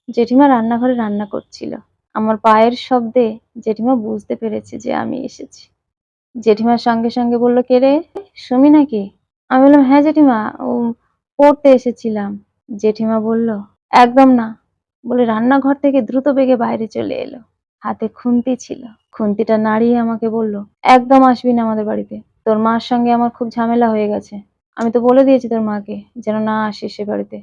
জেঠিমা রান্নাঘরে রান্না করছিল। আমার পায়ের শব্দে জেঠিমা বুঝতে পেরেছে যে আমি এসেছি। জেঠিমার সঙ্গে সঙ্গে বলল, "কে রে? সুমি নাকি?" আমি বললাম, "হ্যাঁ জেঠিমা, পড়তে এসেছিলাম।" জেঠিমা বলল, "একদম না।" বলে রান্নাঘর থেকে দ্রুত বেগে বাইরে চলে এলো। হাতে খুন্তি ছিল। খুন্তিটা নাড়িয়ে আমাকে বলল, "একদম আসবি না আমাদের বাড়িতে। তোর মার সঙ্গে আমার খুব ঝামেলা হয়ে গেছে। আমি তো বলে দিয়েছি তোর মাকে যেন না আসিস এ বাড়িতে।"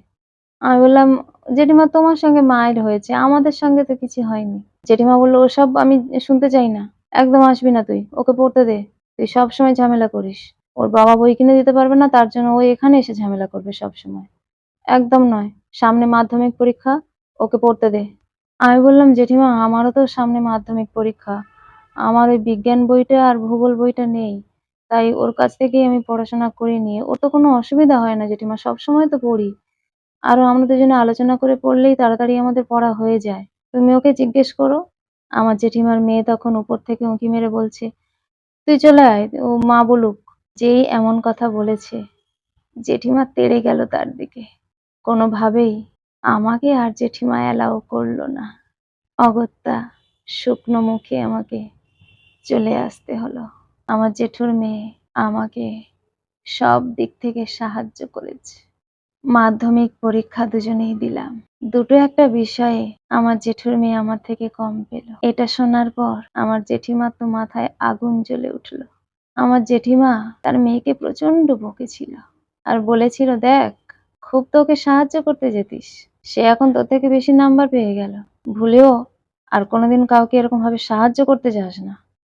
আমি বললাম, "জেঠিমা তোমার সঙ্গে মায়ের হয়েছে, আমাদের সঙ্গে তো কিছু হয়নি।" জেঠিমা বলল, "ওসব আমি শুনতে চাই না। একদম আসবি না তুই। ওকে পড়তে দে। তুই সবসময় ঝামেলা করিস। ওর বাবা বই কিনে দিতে পারবে না তার জন্য ও এখানে এসে ঝামেলা করবে সবসময়। একদম নয়। সামনে মাধ্যমিক পরীক্ষা, ওকে পড়তে দে।" আমি বললাম, "জেঠিমা আমারও তো সামনে মাধ্যমিক পরীক্ষা। আমার ওই বিজ্ঞান বইটা আর ভূগোল বইটা নেই। তাই ওর কাছ থেকেই আমি পড়াশোনা করে নিই। ওর তো কোনো অসুবিধা হয় না জেঠিমা, সবসময় তো পড়ি। আরো আমরা দুজনে আলোচনা করে পড়লেই তাড়াতাড়ি আমাদের পড়া হয়ে যায়। তুমি ওকে জিজ্ঞেস করো।" আমার জেঠিমার মেয়ে তখন উপর থেকে উঁকি মেরে বলছে, "তুই চলে আয়, ও মা বলুক।" যেই এমন কথা বলেছে, জেঠিমা তেড়ে গেল তার দিকে। কোনোভাবেই আমাকে আর জেঠিমা অ্যালাও করল না। অগত্যা শুকনো মুখে আমাকে চলে আসতে হলো। আমার জেঠুর মেয়ে আমাকে সব দিক থেকে সাহায্য করেছে। মাধ্যমিক পরীক্ষা দুজনেই দিলাম। দুটো একটা বিষয়ে আমার জেঠুর মেয়ে আমার থেকে কম পেল। এটা শোনার পর আমার জেঠিমার তো মাথায় আগুন জ্বলে উঠল। আমার জেঠিমা তার মেয়েকে প্রচন্ড বকেছিল আর বলেছিল, "দেখ, খুব তো ওকে সাহায্য করতে যেতিস। সে এখন তোর থেকে বেশি নাম্বার পেয়ে গেল। ভুলেও আর কোনোদিন কাউকে এরকম ভাবে সাহায্য করতে যাস না।"